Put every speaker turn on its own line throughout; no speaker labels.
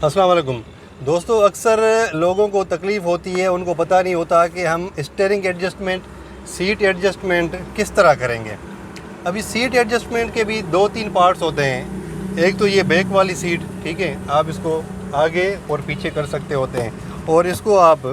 अस्सलाम वालेकुम दोस्तों, अक्सर लोगों को तकलीफ़ होती है, उनको पता नहीं होता कि हम स्टीयरिंग एडजस्टमेंट, सीट एडजस्टमेंट किस तरह करेंगे। अभी सीट एडजस्टमेंट के भी दो तीन पार्ट्स होते हैं। एक तो ये बैक वाली सीट, ठीक है, आप इसको आगे और पीछे कर सकते होते हैं और इसको आप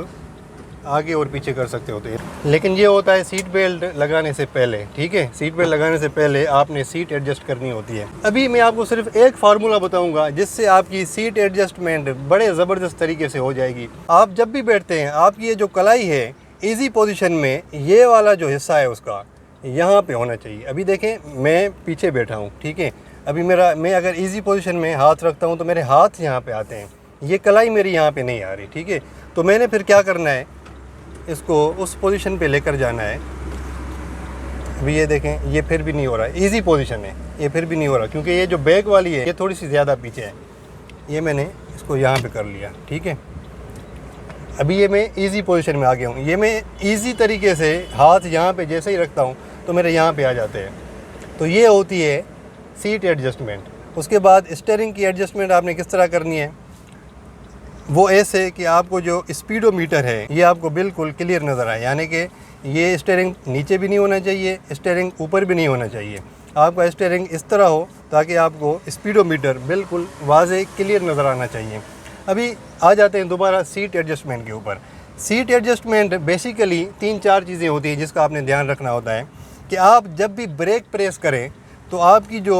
आगे और पीछे कर सकते होते हैं। लेकिन ये होता है सीट बेल्ट लगाने से पहले, ठीक है, सीट बेल्ट लगाने से पहले आपने सीट एडजस्ट करनी होती है। अभी मैं आपको सिर्फ एक फार्मूला बताऊंगा जिससे आपकी सीट एडजस्टमेंट बड़े ज़बरदस्त तरीके से हो जाएगी। आप जब भी बैठते हैं, आपकी ये जो कलाई है ईजी पोजीशन में, ये वाला जो हिस्सा है उसका यहाँ पे होना चाहिए। अभी देखें, मैं पीछे बैठा हूँ, ठीक है, अभी मैं अगर ईजी पोजीशन में हाथ रखता हूँ तो मेरे हाथ यहाँ पे आते हैं, ये कलाई मेरी यहाँ पे नहीं आ रही, ठीक है। तो मैंने फिर क्या करना है, इसको उस पोजीशन पे लेकर जाना है। अभी ये देखें, ये फिर भी नहीं हो रहा है, इजी पोजीशन है, ये फिर भी नहीं हो रहा क्योंकि ये जो बैक वाली है ये थोड़ी सी ज़्यादा पीछे है। ये मैंने इसको यहाँ पे कर लिया, ठीक है। अभी ये मैं इजी पोजीशन में आ गया हूँ। ये मैं इजी तरीके से हाथ यहाँ पे जैसे ही रखता हूँ तो मेरे यहाँ पे आ जाते हैं। तो ये होती है सीट एडजस्टमेंट। उसके बाद स्टीयरिंग की एडजस्टमेंट आपने किस तरह करनी है, वो ऐसे कि आपको जो स्पीडोमीटर है ये आपको बिल्कुल क्लियर नज़र आए, यानी कि ये स्टीयरिंग नीचे भी नहीं होना चाहिए, स्टीयरिंग ऊपर भी नहीं होना चाहिए। आपका स्टीयरिंग इस तरह हो ताकि आपको स्पीडोमीटर बिल्कुल वाज़े क्लियर नज़र आना चाहिए। अभी आ जाते हैं दोबारा सीट एडजस्टमेंट के ऊपर। सीट एडजस्टमेंट बेसिकली 3-4 चीज़ें होती हैं जिसका आपने ध्यान रखना होता है कि आप जब भी ब्रेक प्रेस करें तो आपकी जो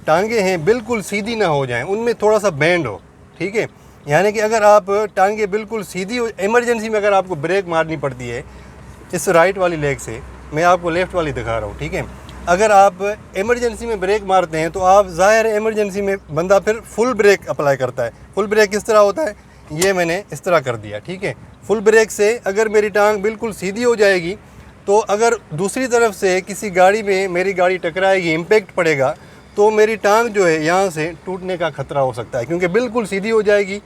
टांगें हैं बिल्कुल सीधी ना हो जाएँ, उनमें थोड़ा सा बैंड हो, ठीक है। यानी कि अगर आप टांगे बिल्कुल सीधी, इमरजेंसी में अगर आपको ब्रेक मारनी पड़ती है इस राइट वाली लेग से, मैं आपको लेफ़्ट वाली दिखा रहा हूँ, ठीक है, अगर आप इमरजेंसी में ब्रेक मारते हैं तो आप ज़ाहिर है इमरजेंसी में बंदा फिर फुल ब्रेक अप्लाई करता है। फुल ब्रेक किस तरह होता है, ये मैंने इस तरह कर दिया, ठीक है। फुल ब्रेक से अगर मेरी टांग बिल्कुल सीधी हो जाएगी तो अगर दूसरी तरफ से किसी गाड़ी में मेरी गाड़ी टकराएगी, इम्पैक्ट पड़ेगा, तो मेरी टांग जो है यहाँ से टूटने का ख़तरा हो सकता है क्योंकि बिल्कुल सीधी हो जाएगी,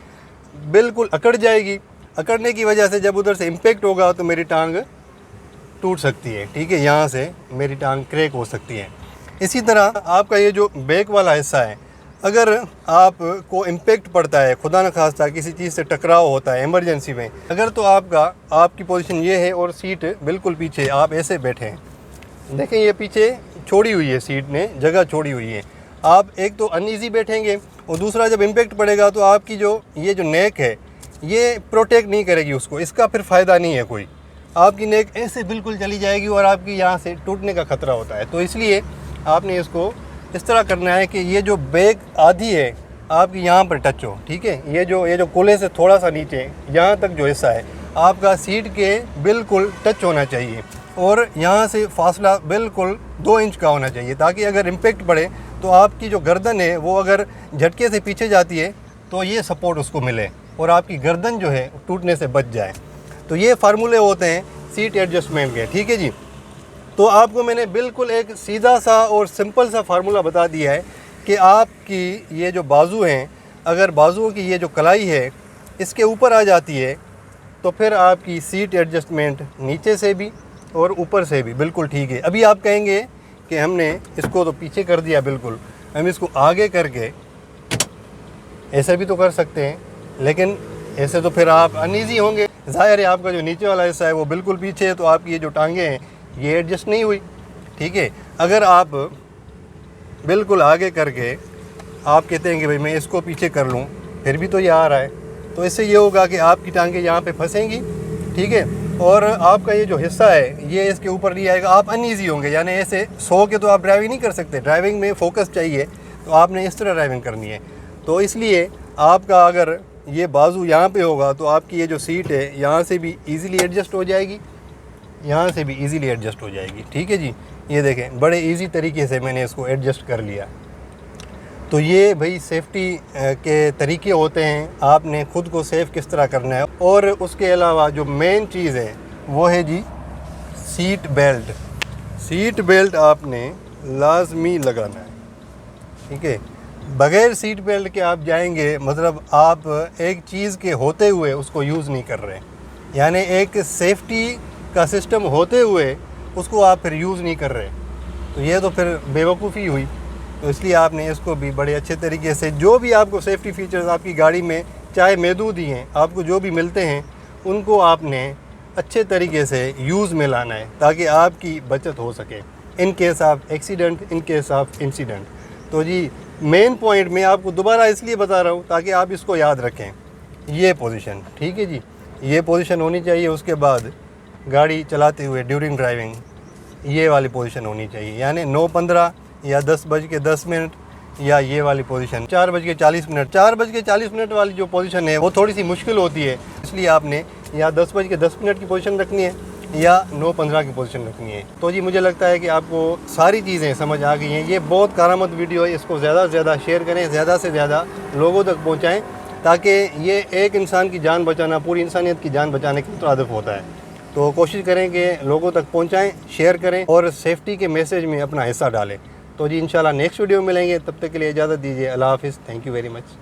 बिल्कुल अकड़ जाएगी। अकड़ने की वजह से जब उधर से इम्पैक्ट होगा तो मेरी टांग टूट सकती है, ठीक है, यहाँ से मेरी टांग क्रैक हो सकती है। इसी तरह आपका ये जो बैक वाला हिस्सा है, अगर आपको इम्पैक्ट पड़ता है, खुदा न खास्ता किसी चीज़ से टकराव होता है इमरजेंसी में, अगर तो आपकी पोजीशन ये है और सीट बिल्कुल पीछे, आप ऐसे बैठे हैं, देखें ये पीछे छोड़ी हुई है, सीट ने जगह छोड़ी हुई है। आप एक तो अनईज़ी बैठेंगे और दूसरा जब इम्पैक्ट पड़ेगा तो आपकी ये जो नेक है ये प्रोटेक्ट नहीं करेगी उसको, इसका फिर फ़ायदा नहीं है कोई। आपकी नेक ऐसे बिल्कुल चली जाएगी और आपकी यहाँ से टूटने का ख़तरा होता है। तो इसलिए आपने इसको इस तरह करना है कि ये जो बैक आधी है आपकी यहाँ पर टच हो, ठीक है। ये जो कोले से थोड़ा सा नीचे यहाँ तक जो हिस्सा है आपका सीट के बिल्कुल टच होना चाहिए और यहाँ से फासला बिल्कुल 2 इंच का होना चाहिए ताकि अगर इम्पैक्ट पड़े तो आपकी जो गर्दन है वो अगर झटके से पीछे जाती है तो ये सपोर्ट उसको मिले और आपकी गर्दन जो है टूटने से बच जाए। तो ये फार्मूले होते हैं सीट एडजस्टमेंट के, ठीक है जी। तो आपको मैंने बिल्कुल एक सीधा सा और सिंपल सा फार्मूला बता दिया है कि आपकी ये जो बाजू हैं, अगर बाजुओं की ये जो कलाई है इसके ऊपर आ जाती है तो फिर आपकी सीट एडजस्टमेंट नीचे से भी और ऊपर से भी बिल्कुल ठीक है। अभी आप कहेंगे कि हमने इसको तो पीछे कर दिया, बिल्कुल हम इसको आगे करके ऐसे भी तो कर सकते हैं, लेकिन ऐसे तो फिर आप अनईज़ी होंगे। ज़ाहिर है आपका जो नीचे वाला हिस्सा है वो बिल्कुल पीछे है तो आपकी ये जो टांगें हैं ये एडजस्ट नहीं हुई, ठीक है। अगर आप बिल्कुल आगे करके आप कहते हैं कि भाई मैं इसको पीछे कर लूँ, फिर भी तो ये आ रहा है, तो इससे ये होगा कि आपकी टांगें यहाँ पे फंसेंगी, ठीक है, और आपका ये जो हिस्सा है ये इसके ऊपर नहीं आएगा, आप अनईज़ी होंगे। यानी ऐसे सो के तो आप ड्राइविंग नहीं कर सकते, ड्राइविंग में फोकस चाहिए, तो आपने इस तरह ड्राइविंग करनी है। तो इसलिए आपका अगर ये बाजू यहाँ पे होगा तो आपकी ये जो सीट है यहाँ से भी इजीली एडजस्ट हो जाएगी, यहाँ से भी इजीली एडजस्ट हो जाएगी, ठीक है जी। ये देखें बड़े इजी तरीके से मैंने इसको एडजस्ट कर लिया। तो ये भाई सेफ्टी के तरीके होते हैं, आपने ख़ुद को सेफ़ किस तरह करना है। और उसके अलावा जो मेन चीज़ है वो है जी सीट बेल्ट। सीट बेल्ट आपने लाजमी लगाना है, ठीक है। बग़ैर सीट बेल्ट के आप जाएंगे मतलब आप एक चीज़ के होते हुए उसको यूज़ नहीं कर रहे, यानी एक सेफ्टी का सिस्टम होते हुए उसको आप फिर यूज़ नहीं कर रहे, तो ये तो फिर बेवकूफ़ी हुई। तो इसलिए आपने इसको भी बड़े अच्छे तरीके से, जो भी आपको सेफ्टी फीचर्स आपकी गाड़ी में चाहे महदूद ही हैं, आपको जो भी मिलते हैं उनको आपने अच्छे तरीके से यूज़ में लाना है ताकि आपकी बचत हो सके in case of accident, in case of incident. तो जी मेन पॉइंट मैं आपको दोबारा इसलिए बता रहा हूँ ताकि आप इसको याद रखें। ये पोजीशन, ठीक है जी, ये पोजीशन होनी चाहिए। उसके बाद गाड़ी चलाते हुए ड्यूरिंग ड्राइविंग ये वाली पोजीशन होनी चाहिए, यानी 9:15 या 10:10 या ये वाली पोजीशन 4:40। 4:40 वाली जो पोजीशन है वो थोड़ी सी मुश्किल होती है, इसलिए आपने या 10:10 की पोजीशन रखनी है या 9:15 की पोजीशन रखनी है। तो जी मुझे लगता है कि आपको सारी चीज़ें समझ आ गई हैं। ये बहुत कारआमद वीडियो है, इसको ज़्यादा से ज़्यादा शेयर करें, ज़्यादा से ज़्यादा लोगों तक पहुँचाएँ ताकि ये एक इंसान की जान बचाना पूरी इंसानियत की जान बचाने के मुताबिक होता है। तो कोशिश करें कि लोगों तक पहुंचाएं, शेयर करें और सेफ्टी के मैसेज में अपना हिस्सा डालें। तो जी इंशाल्लाह नेक्स्ट वीडियो में मिलेंगे, तब तक के लिए इजाज़त दीजिए। अल्लाह हाफ़िज़, थैंक यू वेरी मच।